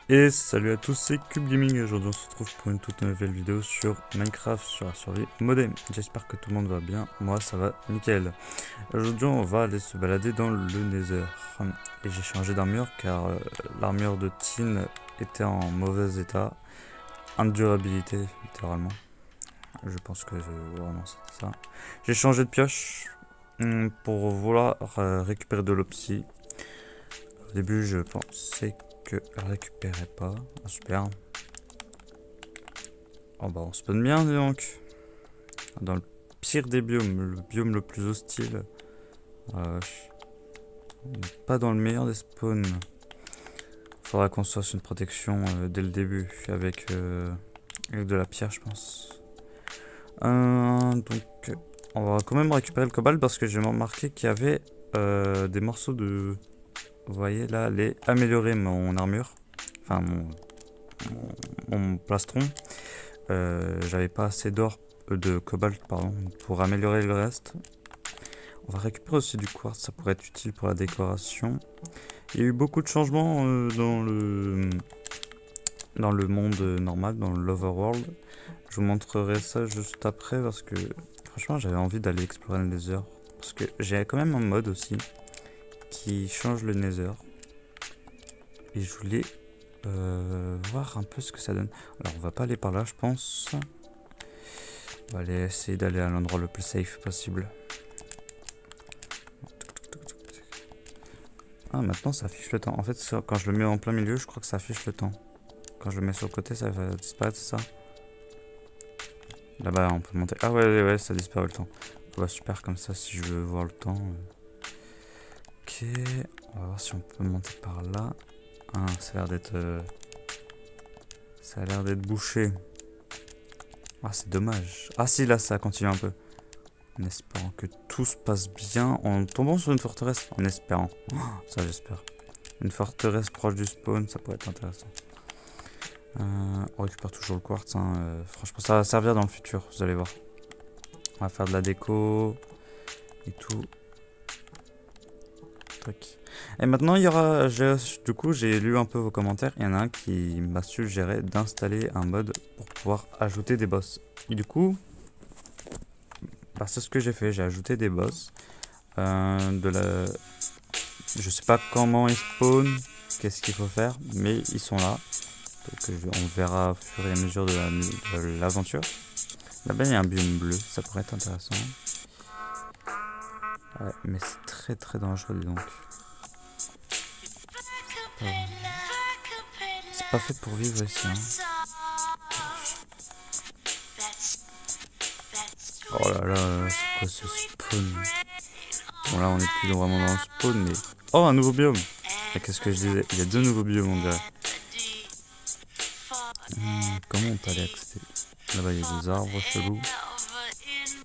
Et salut à tous, c'est Cube Gaming et aujourd'hui on se retrouve pour une toute nouvelle vidéo sur Minecraft sur la survie modem. J'espère que tout le monde va bien, moi ça va nickel. Aujourd'hui on va aller se balader dans le Nether. Et j'ai changé d'armure car l'armure de Tin était en mauvais état. Indurabilité littéralement. Je pense que vraiment c'était ça. J'ai changé de pioche pour vouloir récupérer de l'opsie. Au début je pensais que elle récupérait pas. Ah, super. Oh bah on spawn bien dis donc. Dans le pire des biomes, le biome le plus hostile. On n'est pas dans le meilleur des spawns. Faudra qu'on se fasse une protection dès le début avec de la pierre je pense. Donc on va quand même récupérer le cobalt parce que j'ai remarqué qu'il y avait des morceaux de... Vous voyez là, les améliorer mon armure. Enfin mon plastron. J'avais pas assez d'or, de cobalt pardon, pour améliorer le reste. On va récupérer aussi du quartz, ça pourrait être utile pour la décoration. Il y a eu beaucoup de changements dans le monde normal, dans l'overworld. Je vous montrerai ça juste après parce que franchement j'avais envie d'aller explorer le Nether. Parce que j'ai quand même un mode aussi qui change le Nether. Et je voulais voir un peu ce que ça donne. Alors on va pas aller par là je pense. On va aller essayer d'aller à l'endroit le plus safe possible. Ah, maintenant ça affiche le temps. En fait, quand je le mets en plein milieu, je crois que ça affiche le temps. Quand je le mets sur le côté, ça va disparaître, c'est ça? Là-bas, on peut monter. Ah ouais, ça disparaît le temps. Ouais, super, comme ça, si je veux voir le temps. Ok, on va voir si on peut monter par là. Ah, ça a l'air d'être... Ça a l'air d'être bouché. Ah, c'est dommage. Ah si, là, ça continue un peu. En espérant que tout se passe bien. En tombant sur une forteresse. En espérant. Oh, ça, j'espère. Une forteresse proche du spawn, ça pourrait être intéressant. On récupère toujours le quartz. Franchement, ça va servir dans le futur, vous allez voir. On va faire de la déco et tout. Tac. Et maintenant, il y aura. Du coup, j'ai lu un peu vos commentaires. Il y en a un qui m'a suggéré d'installer un mode pour pouvoir ajouter des boss. Et du coup, bah, c'est ce que j'ai fait. J'ai ajouté des boss. Je sais pas comment ils spawn, qu'est-ce qu'il faut faire, mais ils sont là. Donc on verra au fur et à mesure de l'aventure. Là-bas il y a un biome bleu, ça pourrait être intéressant. Ouais, mais c'est très dangereux dis donc. C'est pas fait pour vivre ici. Oh là là, c'est quoi ce spawn? Bon là on est plus vraiment dans le spawn, mais... Oh, un nouveau biome. Et qu'est-ce que je disais? Il y a deux nouveaux biomes on dirait. Comment on peut aller accéder? Là-bas il y a des arbres chelous.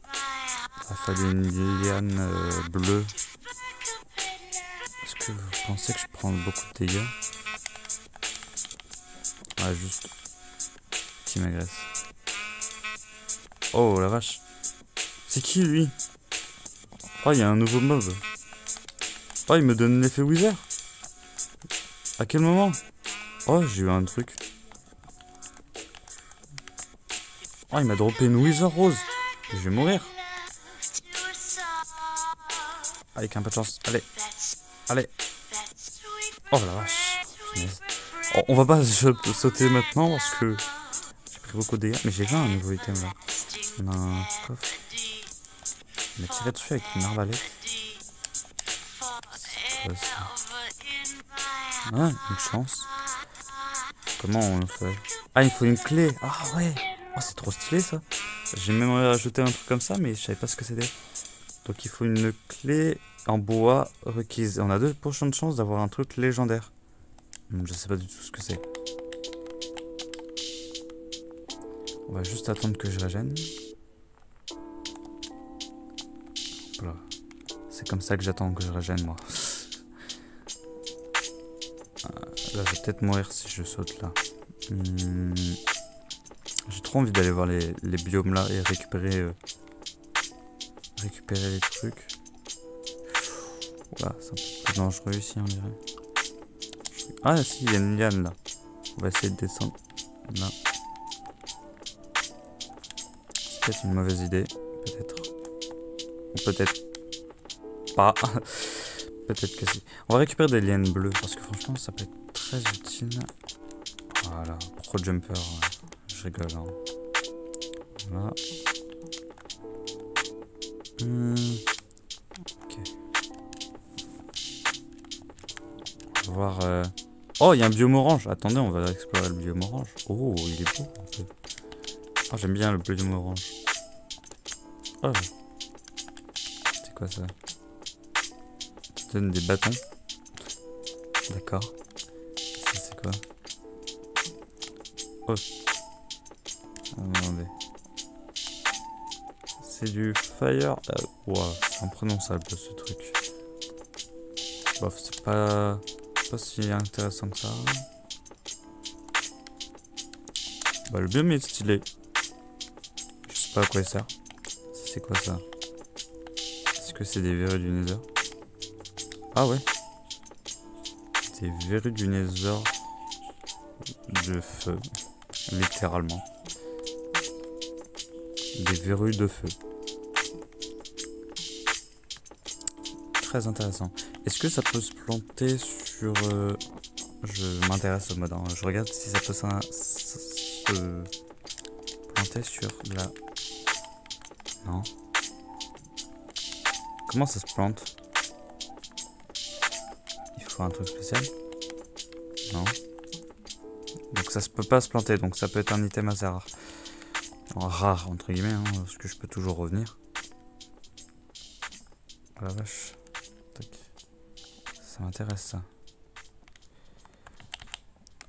Il a fallu une liane bleue. Est-ce que vous pensez que je prends beaucoup de dégâts? Ouais, juste. Qui m'agresse. Oh la vache. C'est qui lui? Oh, il y a un nouveau mob. Oh, il me donne l'effet Wither. À quel moment? Oh, j'ai eu un truc. Oh, il m'a droppé une Wither rose. Je vais mourir. Avec un peu de chance. Allez. Allez. Oh la vache. Oh, on va pas sauter maintenant parce que j'ai pris beaucoup de dégâts. Mais j'ai vu un nouveau item là. On a un coffre. Il m'a tiré dessus avec une arbalète. Ah, une chance. Comment on le fait? Ah, il faut une clé. Ah ouais. Oh, c'est trop stylé ça. J'ai même rajouté un truc comme ça, mais je savais pas ce que c'était. Donc il faut une clé en bois requise. On a 2% de chance d'avoir un truc légendaire. Je sais pas du tout ce que c'est. On va juste attendre que je régène. Voilà. C'est comme ça que j'attends que je régène moi. Là je vais peut-être mourir si je saute là. J'ai trop envie d'aller voir les biomes là et récupérer les trucs. Voilà, c'est un peu plus dangereux ici on dirait. Ah si, il y a une liane là. On va essayer de descendre là. C'est peut-être une mauvaise idée. Peut-être. Ou peut-être pas. Peut-être que si. On va récupérer des lianes bleues parce que franchement ça peut être très utile. Voilà. Pro jumper. Je rigole. Hein. Voilà. Ok. On va voir. Oh, il y a un biome orange. Attendez, on va explorer le biome orange. Oh, il est beau. Oh, j'aime bien le biome orange. Oh. C'est quoi ça? Tu donnes des bâtons. D'accord. Ça, c'est quoi? Oh. Attendez. C'est du fire. Wow, c'est imprononçable ce truc. Bof, c'est pas si intéressant que ça. Bah, le biome est stylé. Je sais pas à quoi il sert. C'est quoi ça? Est-ce que c'est des verrues du Nether? Ah ouais. Des verrues du Nether de feu. Littéralement. Des verrues de feu. Très intéressant. Est-ce que ça peut se planter sur... Je m'intéresse au mode, hein. Je regarde si ça peut se planter sur la... Non. Comment ça se plante? Il faut un truc spécial? Non. Donc ça peut pas se planter, donc ça peut être un item assez rare. Rare entre guillemets, hein, parce que je peux toujours revenir. Oh la vache. Tac. Ça m'intéresse ça.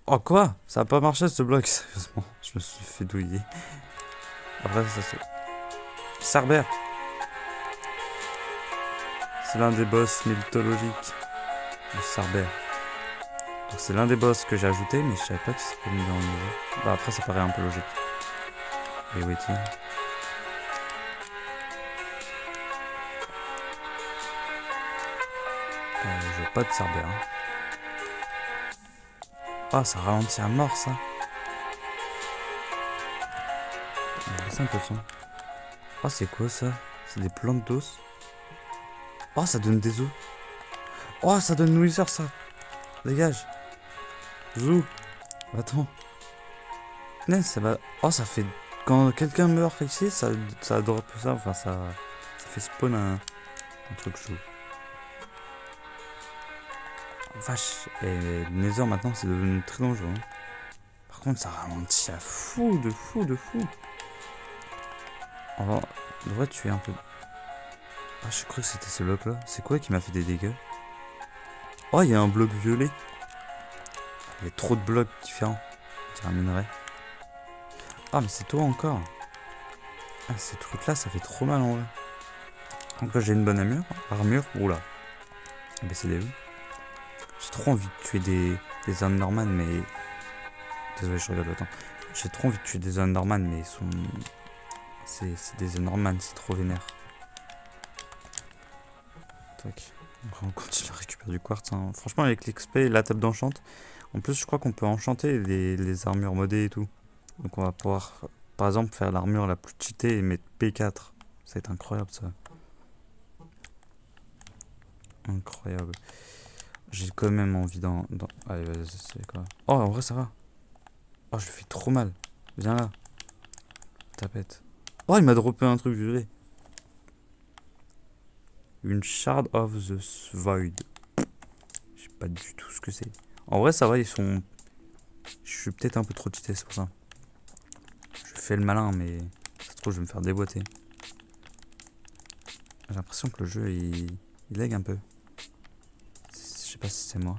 Oh quoi? Ça a pas marché ce bloc, sérieusement. Je me suis fait douiller. Après ça se... Cerbère. C'est l'un des boss mythologiques. Le Cerbère. Donc c'est l'un des boss que j'ai ajouté, mais je savais pas qu'il s'était mis dans le niveau. Bah après ça paraît un peu logique. Et où est-il? Je veux pas de Cerbère. Hein. Ah, ça ralentit à mort ça. On va baisser un peu de son. Oh, c'est quoi ça? C'est des plantes d'os. Oh, ça donne des os. Oh, ça donne nourriture ça. Dégage. Zou. Attends. Non, ça va. Oh, ça fait. Quand quelqu'un meurt ici, ça drop ça. Enfin, ça fait spawn un truc chou. Vache. Et le Nether maintenant, c'est devenu très dangereux. Hein. Par contre, ça ralentit à fou, de fou, de fou. On devrait tuer un peu. Ah, je crois que c'était ce bloc là. C'est quoi qui m'a fait des dégâts? Oh, il y a un bloc violet. Il y a trop de blocs différents. C'est un minerai. Ah, mais c'est toi encore. Ah, ces trucs là, ça fait trop mal en vrai. Donc là, j'ai une bonne armure. Oula. BCDE. J'ai trop envie de tuer des Underman, mais. Désolé, je regarde le temps. J'ai trop envie de tuer des Underman, mais ils sont. C'est des Underman, c'est trop vénère. Tac. On continue à récupérer du quartz. Hein. Franchement, avec l'XP et la table d'enchante, en plus, je crois qu'on peut enchanter les armures modées et tout. Donc, on va pouvoir, par exemple, faire l'armure la plus cheatée et mettre P4. Ça va être incroyable, ça. Incroyable. J'ai quand même envie Allez, vas-y, c'est quoi? Oh, en vrai, ça va. Oh, je lui fais trop mal. Viens là. Tapette. Oh, il m'a droppé un truc violet. Une shard of the void. Je sais pas du tout ce que c'est. En vrai, ça va, ils sont... Je suis peut-être un peu trop cheaté, c'est pour ça. Je fais le malin, mais... Ça se trouve, je vais me faire déboîter. J'ai l'impression que le jeu, il lag un peu. Je sais pas si c'est moi.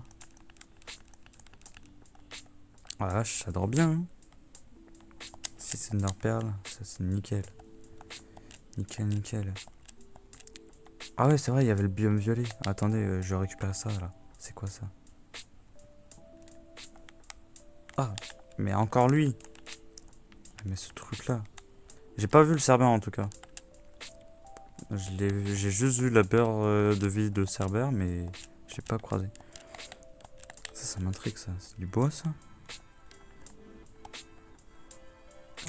Oh la vache, ça dort bien. Hein. Si c'est une perle, ça c'est nickel. Nickel, nickel. Ah ouais, c'est vrai, il y avait le biome violet. Attendez, je récupère ça là. C'est quoi ça? Ah, mais encore lui. Mais ce truc là. J'ai pas vu le Cerbère en tout cas. J'ai juste vu la beurre de vie de Cerbère, mais je l'ai pas croisé. Ça m'intrigue ça. C'est du bois ça?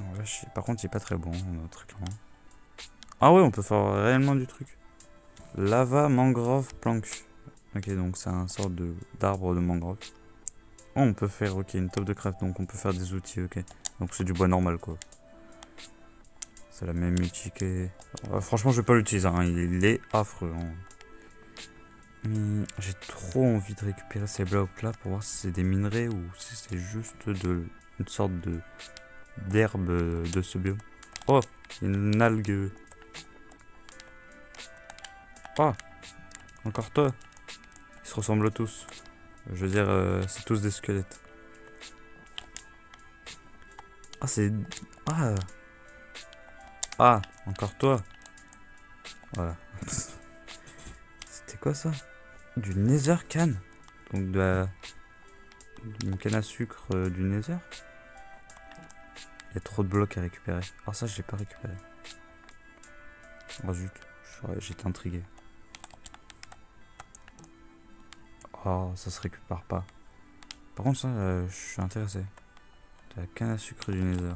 Ouais, par contre, il est pas très bon, notre écran. Ah ouais, on peut faire réellement du truc. Lava, mangrove, plank. Ok, donc c'est un sorte d'arbre de mangrove. Oh, on peut faire, ok, une table de craft, donc on peut faire des outils, ok. Donc c'est du bois normal, quoi. C'est la même outil que... franchement, je vais pas l'utiliser, hein, il est affreux. Hein. J'ai trop envie de récupérer ces blocs là pour voir si c'est des minerais ou si c'est juste une sorte d'herbe de ce biome. Oh, une algue. Ah, encore toi. Ils se ressemblent tous. Je veux dire, c'est tous des squelettes. Ah, c'est... Ah. Ah, encore toi. Voilà. C'était quoi ça? Du nether can. Donc d'une canne à sucre du nether. Il y a trop de blocs à récupérer. Ah, ça, je l'ai pas récupéré. Oh zut, j'étais intrigué. Oh, ça se récupère pas. Par contre, ça, je suis intéressé. De la canne à sucre du nether.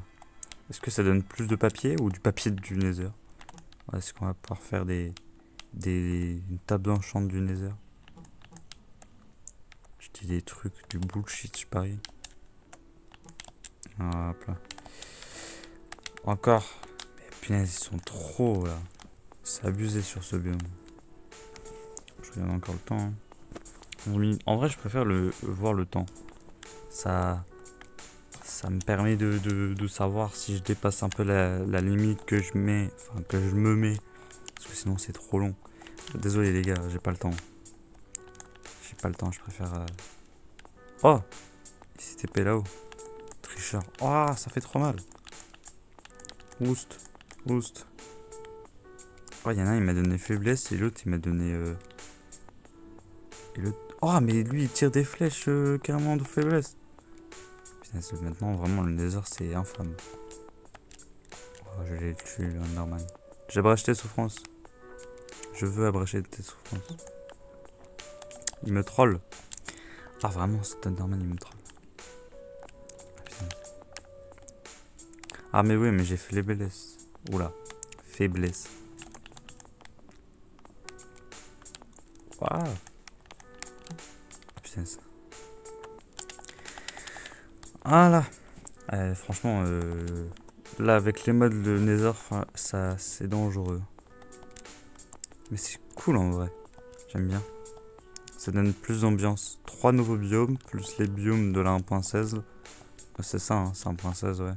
Est-ce que ça donne plus de papier ou du papier du nether? Est-ce qu'on va pouvoir faire une table d'enchant du nether? Je dis des trucs, du bullshit, je parie. Hop là. Encore. Mais punaise, ils sont trop là. C'est abusé sur ce biome. Je regarde encore le temps. Hein. En vrai, je préfère voir le temps. Ça me permet de savoir si je dépasse un peu la limite que je mets, enfin que je me mets. Parce que sinon c'est trop long. Désolé les gars, j'ai pas le temps. J'ai pas le temps, je préfère... Oh, il s'est TP là-haut. Tricheur. Oh, ça fait trop mal. Oust. Oust. Oh, il y en a un, il m'a donné faiblesse et l'autre, il m'a donné... Et l'autre... Oh, mais lui, il tire des flèches carrément de faiblesse. Putain, maintenant, vraiment, le Nether, c'est infâme. Oh, je l'ai tué, le Enderman. J'abrège tes souffrances. Je veux abréger tes souffrances. Il me troll. Ah, vraiment, cet Enderman, il me troll. Ah, mais oui, mais j'ai fait les faiblesses. Oula. Faiblesse. Waouh. Putain, ça. Ah là. Franchement, là, avec les modes de Nether, ça, c'est dangereux. Mais c'est cool en vrai. J'aime bien. Ça donne plus d'ambiance. 3 nouveaux biomes, plus les biomes de la 1.16. C'est ça, hein, c'est 1.16, ouais.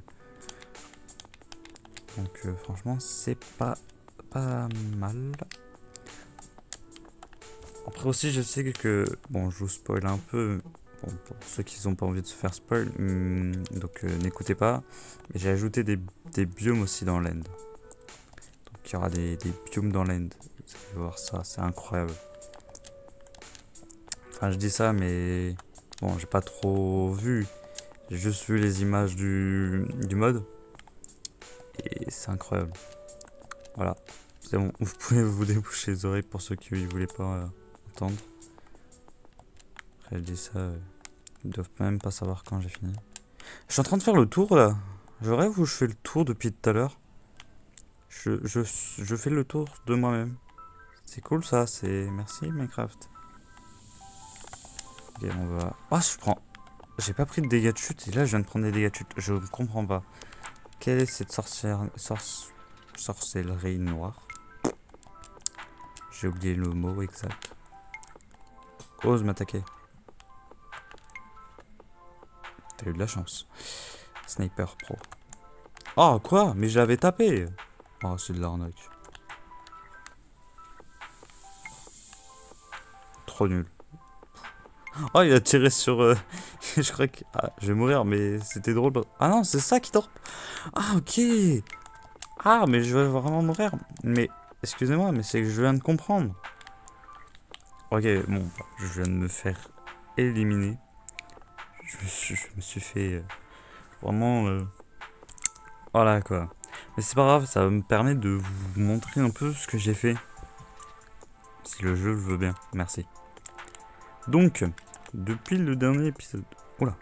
Donc franchement, c'est pas mal. Après aussi, je sais que... Bon, je vous spoil un peu. Bon, pour ceux qui n'ont pas envie de se faire spoil. Donc n'écoutez pas. Mais j'ai ajouté des biomes aussi dans l'end. Donc il y aura des biomes dans l'end. Vous allez voir ça, c'est incroyable. Enfin, je dis ça, mais... Bon, j'ai pas trop vu. J'ai juste vu les images du mode. Et c'est incroyable. Voilà. C'est bon, vous pouvez vous déboucher les oreilles pour ceux qui ne voulaient pas entendre. Après, je dis ça, ils doivent même pas savoir quand j'ai fini. Je suis en train de faire le tour là. Je rêve où je fais le tour depuis tout à l'heure. Je fais le tour de moi-même. C'est cool ça, c'est... Merci Minecraft. Ok, on va... Ah, je prends... J'ai pas pris de dégâts de chute et là je viens de prendre des dégâts de chute. Je ne comprends pas. Quelle est cette sorcellerie noire? J'ai oublié le mot exact. Ose m'attaquer. T'as eu de la chance. Sniper pro. Oh quoi? Mais j'avais tapé. Oh c'est de l'arnaque. Trop nul. Oh il a tiré sur... je crois que... Ah, je vais mourir mais c'était drôle. Ah non c'est ça qui dort. Ah ok. Ah mais je vais vraiment mourir. Mais excusez-moi mais c'est que je viens de comprendre. Ok bon je viens de me faire éliminer. Je me suis fait vraiment... Voilà quoi. Mais c'est pas grave, ça me permet de vous montrer un peu ce que j'ai fait. Si le jeu le veut bien, merci. Donc, depuis le dernier épisode... Oula.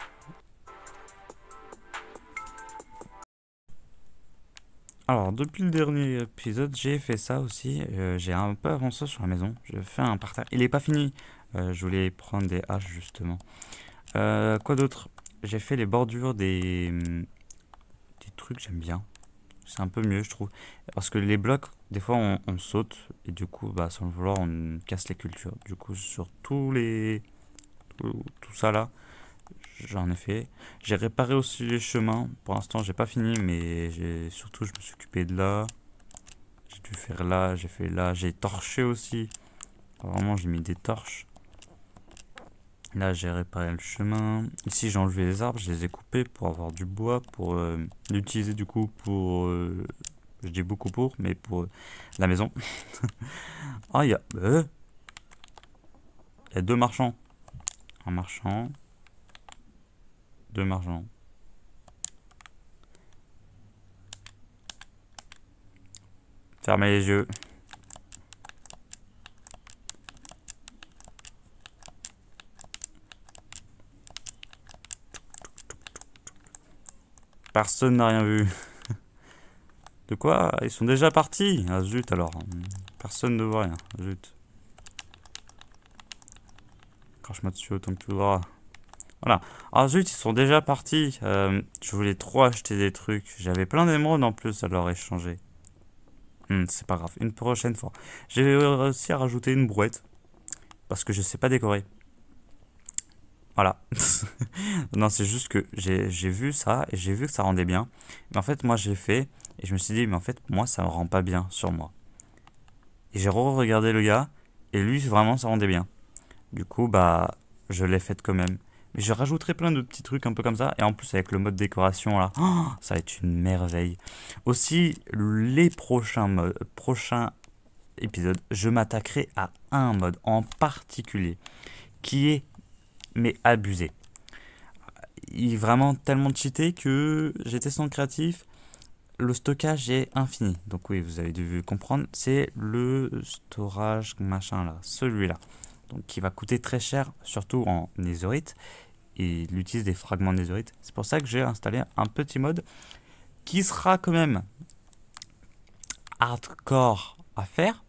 Alors, depuis le dernier épisode, j'ai fait ça aussi. J'ai un peu avancé sur la maison. J'ai fait un parterre. Il est pas fini. Je voulais prendre des haches justement. Quoi d'autre? J'ai fait les bordures des trucs, j'aime bien. C'est un peu mieux, je trouve. Parce que les blocs, des fois, on saute. Et du coup, bah, sans le vouloir, on casse les cultures. Du coup, sur tout ça là, j'en ai fait. J'ai réparé aussi les chemins. Pour l'instant, j'ai pas fini, mais surtout, je me suis occupé de là. J'ai dû faire là, j'ai fait là. J'ai torché aussi. Vraiment, j'ai mis des torches. Là, j'ai réparé le chemin. Ici, j'ai enlevé les arbres, je les ai coupés pour avoir du bois, pour l'utiliser du coup pour... je dis beaucoup pour, mais pour la maison. Ah, il y a deux marchands. Un marchand. Deux marchands. Fermez les yeux. Personne n'a rien vu. De quoi? Ils sont déjà partis. Ah zut alors. Personne ne voit rien. Zut. Crache-moi dessus autant que tu voudras. Voilà. Ah zut, ils sont déjà partis. Je voulais trop acheter des trucs. J'avais plein d'émeraudes en plus à leur échanger. C'est pas grave. Une prochaine fois. J'ai réussi à rajouter une brouette. Parce que je sais pas décorer. Voilà. Non, c'est juste que j'ai vu ça et j'ai vu que ça rendait bien. Mais en fait, moi, j'ai fait et je me suis dit, mais en fait, moi, ça me rend pas bien sur moi. Et j'ai re-regardé le gars et lui, vraiment, ça rendait bien. Du coup, bah, je l'ai faite quand même. Mais je rajouterai plein de petits trucs un peu comme ça. Et en plus, avec le mode décoration là, oh, ça va être une merveille. Aussi, les prochains épisodes, je m'attaquerai à un mode en particulier qui est, mais abusé. Il est vraiment tellement cheaté que j'étais sans créatif. Le stockage est infini. Donc oui, vous avez dû comprendre. C'est le storage machin là, celui-là. Donc qui va coûter très cher, surtout en netherite. Et il utilise des fragments netherite. C'est pour ça que j'ai installé un petit mode qui sera quand même hardcore à faire,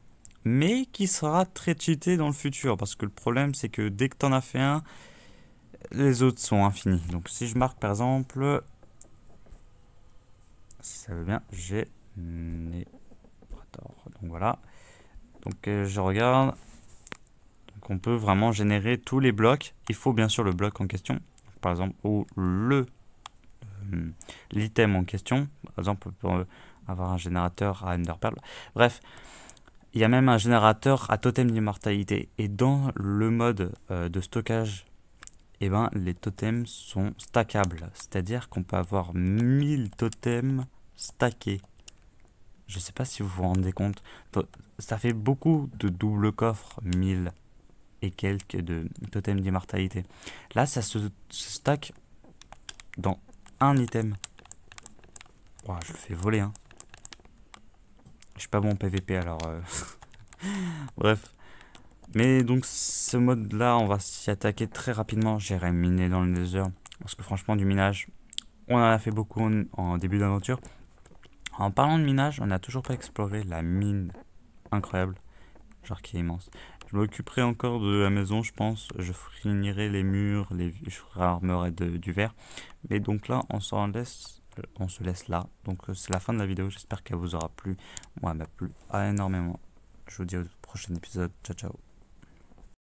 mais qui sera très cheaté dans le futur. Parce que le problème, c'est que dès que t'en as fait un, les autres sont infinis. Donc si je marque par exemple, si ça veut bien, j'ai donc voilà. Donc je regarde. Donc on peut vraiment générer tous les blocs. Il faut bien sûr le bloc en question, par exemple, ou l'item en question. Par exemple, on peut avoir un générateur à Enderpearl. Bref, il y a même un générateur à totem d'immortalité. Et dans le mode de stockage, eh ben, les totems sont stackables. C'est-à-dire qu'on peut avoir 1000 totems stackés. Je sais pas si vous vous rendez compte. Ça fait beaucoup de double coffre, 1000 et quelques de totems d'immortalité. Là, ça se stack dans un item. Oh, je le fais voler, hein. Je suis pas bon en PVP, alors... Bref. Mais donc, ce mode-là, on va s'y attaquer très rapidement. J'irai miner dans le Nether. Parce que franchement, du minage, on en a fait beaucoup en début d'aventure. En parlant de minage, on n'a toujours pas exploré la mine incroyable. Genre qui est immense. Je m'occuperai encore de la maison, je pense. Je finirai les murs, je ferai armerai du verre. Mais donc là, on se laisse là. Donc c'est la fin de la vidéo. J'espère qu'elle vous aura plu. Moi, elle m'a plu énormément. Je vous dis au prochain épisode. Ciao, ciao.